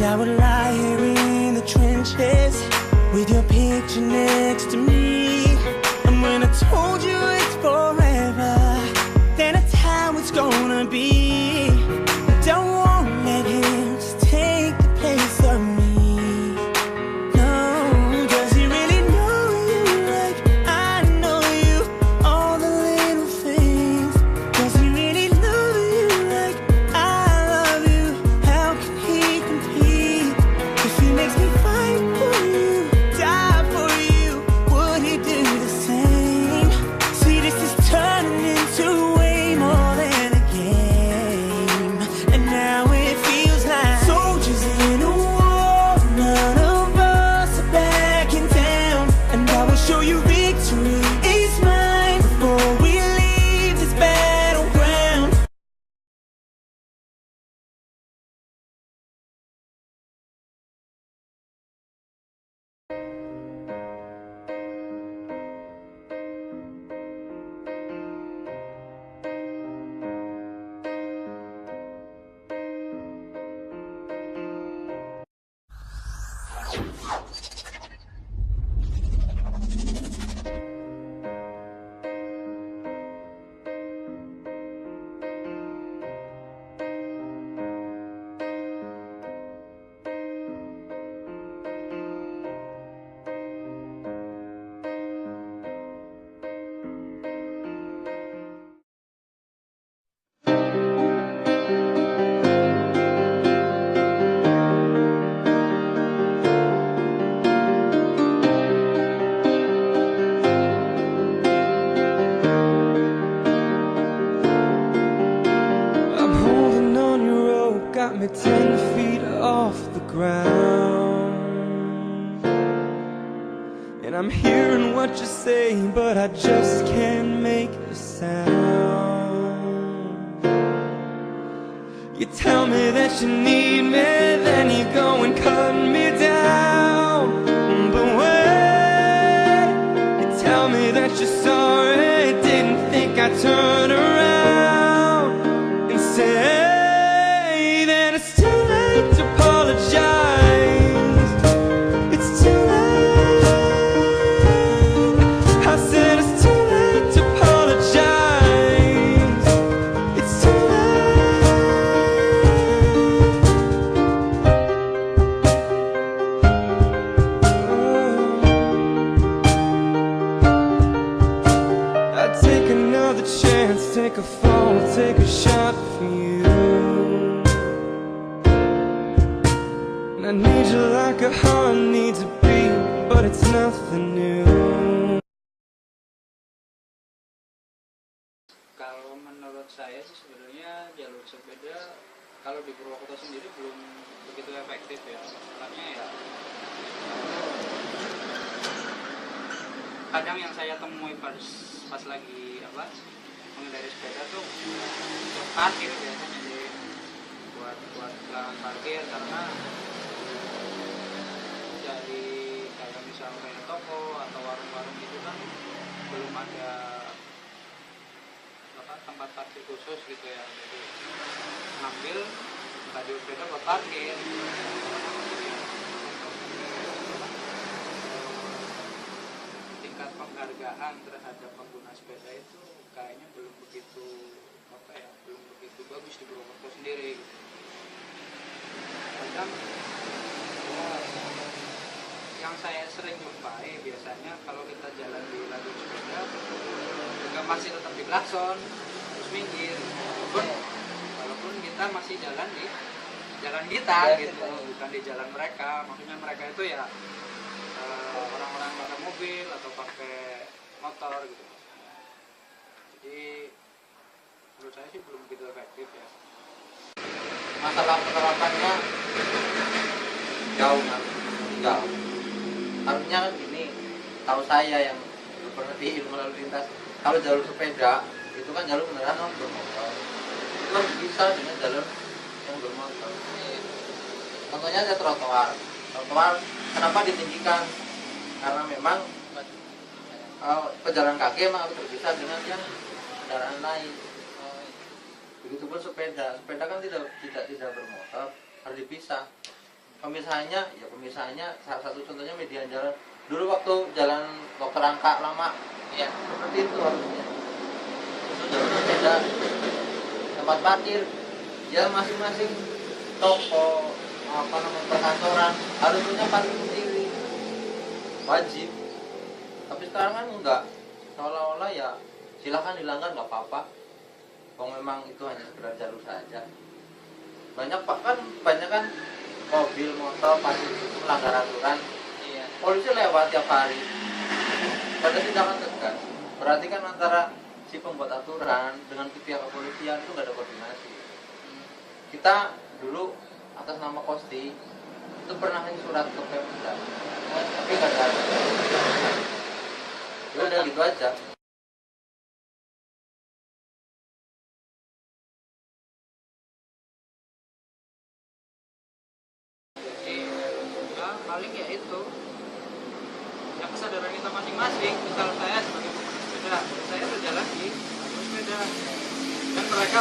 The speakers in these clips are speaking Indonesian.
I would lie here in the trenches with your picture next to me. And when I told you it's forever, then it's how it's gonna be. I don't wanna let him just take the place of me. No, does he really know you like I know you? All the little things. Does he really love you like I love you? How can he compete if he makes me fight for you, die for you? Would he do the same? See, this is turning into way more than a game, and now it feels like soldiers in a war. None of us are backing down, and I will show you victory is mine before we leave this battleground. I'm holding on your rope, got me 10 feet off the ground. And I'm hearing what you say, but I just can't make a sound. You tell me that you need me, then you go and cut me down. But wait, you tell me that you're sorry, didn't think I'd turn around and say that it's too late to apologize. It's too late. I said it's too late to apologize. It's too late. I'd take another chance, take a fall, take a shot for you. And I need you like a heart needs a beat, but it's nothing new. Kalau menurut saya sih sebenarnya jalur sepeda kalau di Purwokerto sendiri belum begitu efektif ya. Masalahnya ya kadang yang saya temui pas lagi mengendari sepeda tuh parkir biasanya buat lahan parkir, karena dari kayak misalnya toko atau warung-warung gitu kan belum ada tempat parkir khusus gitu ya, jadi ngambil stadion sepeda buat parkir. Tingkat penghargaan terhadap pengguna sepeda itu kayaknya belum begitu bagus di Purwokerto sendiri. Kadang yang saya sering jumpai biasanya kalau kita jalan di lajur sepeda juga masih tetap diklakson, terus minggir, walaupun kita masih jalan di jalan kita gitu, bukan di jalan mereka. Maksudnya mereka itu ya orang-orang pakai mobil atau pakai motor gitu. Jadi menurut saya sih belum begitu efektif ya. Masalah penerapannya jauh kan, jauh. Harusnya kan gini, tahu saya yang pernah di ilmu lalu lintas, kalau jalur sepeda itu kan jalur kendaraan yang bermotor, itu kan bisa dengan jalur yang bermotor. Contohnya ada trotoar. Kenapa ditinggikan? Karena memang pejalan kaki memang harus berpisah dengan yang kendaraan lain. Begitupun sepeda kan tidak bermotor, harus dipisah. pemisahannya salah satu contohnya median jalan. Dulu waktu jalan Dr. Angka lama ya seperti itu harusnya. Itu jalur sepeda, tempat parkir, ya masing-masing toko perkantoran harus punya parkir sendiri, wajib. Tapi sekarang kan enggak, seolah-olah ya silahkan dilanggar nggak apa-apa. Kalau memang itu hanya sekedar jalur saja. Banyak kan mobil motor pasti melanggar aturan. Iya. Polisi lewat tiap hari. Pada tindakan tegas. Berarti kan antara si pembuat aturan dengan pihak kepolisian itu nggak ada koordinasi. Kita dulu atas nama Kosti itu pernah ngasih surat ke Pemda, tapi nggak ada. Ya udah gitu aja. Paling ya itu ya kesadaran kita masing-masing. Misal saya sebagai pengguna sepeda, saya berjalan di jalur sepeda, dan mereka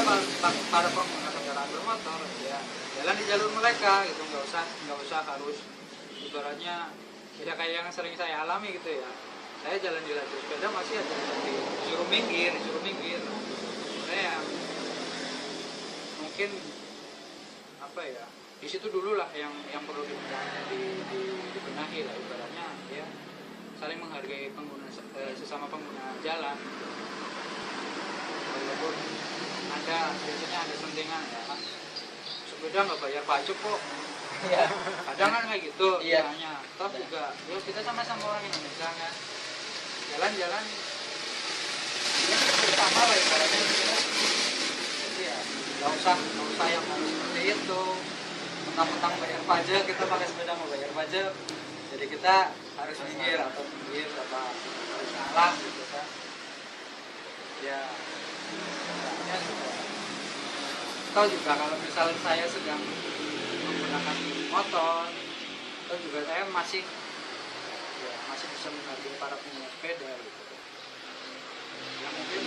para pengguna kendaraan bermotor ya jalan di jalur mereka gitu, nggak usah harus ibaratnya ya kayak yang sering saya alami gitu ya. Saya jalan di lajur sepeda masih ada disuruh minggir. Saya mungkin apa ya, di situ dulu lah yang perlu dibenahi lah ibaratnya ya, saling menghargai sesama pengguna jalan. Walaupun biasanya ada sentingan ya kan, sepeda nggak bayar pajak kok. Iya. Kadang kan kayak gitu. Iya. Toh juga ya kita sama-sama orang Indonesia kan, jalan-jalan ya bersama lah ibaratnya gitu. Jadi ya nggak usah yang harus seperti itu. Mentang-mentang bayar pajak, kita pakai sepeda mau bayar pajak, jadi kita harus minggir atau harus ngalah gitu kan ya. Atau juga kalau misalnya saya sedang menggunakan motor, atau juga saya masih bisa menghargai para pengguna sepeda gitu ya. Mungkin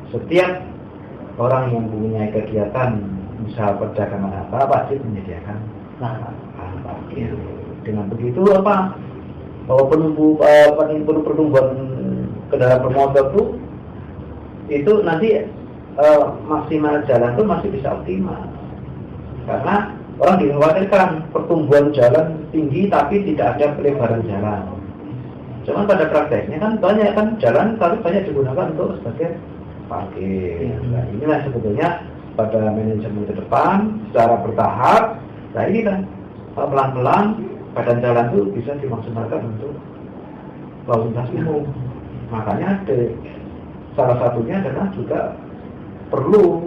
setiap orang yang mempunyai kegiatan usaha perdagangan pasti menyediakan lahan parkir. Dengan begitu pertumbuhan kendaraan bermotor itu nanti maksimal jalan itu masih bisa optimal, karena orang dikhawatirkan pertumbuhan jalan tinggi tapi tidak ada pelebaran jalan. Cuman pada prakteknya kan banyak kan jalan tapi banyak digunakan untuk sebagai parkir. Nah, inilah sebetulnya pada manajemen ke depan secara bertahap. Nah ini kan pelan-pelan badan jalan itu bisa dimaksimalkan untuk lalu lintas umum. Makanya salah satunya adalah juga perlu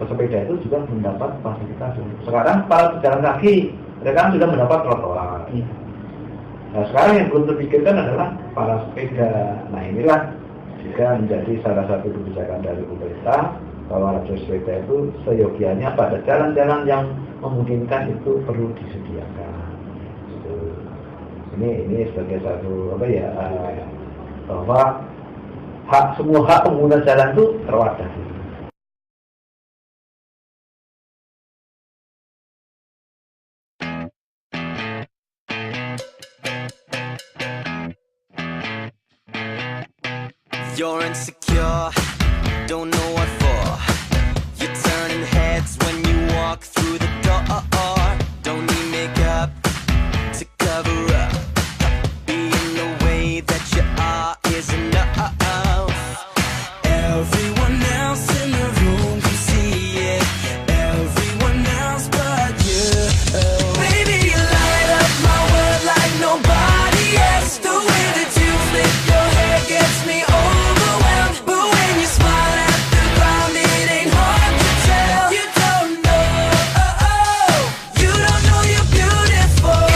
pesepeda itu juga mendapat fasilitas. Sekarang para pejalan kaki mereka sudah mendapat trotoar. Nah sekarang yang belum terpikirkan adalah para sepeda. Nah inilah juga menjadi salah satu kebijakan dari pemerintah bahwa lajur sepeda itu seyogianya pada jalan-jalan yang memungkinkan itu perlu disediakan. Ini sebagai satu bahwa semua hak pengguna jalan itu terwadah. You're insecure, don't know what for. You're turning heads when you walk through the door. Don't need makeup to cover up. Being the way that you are is enough. Everyone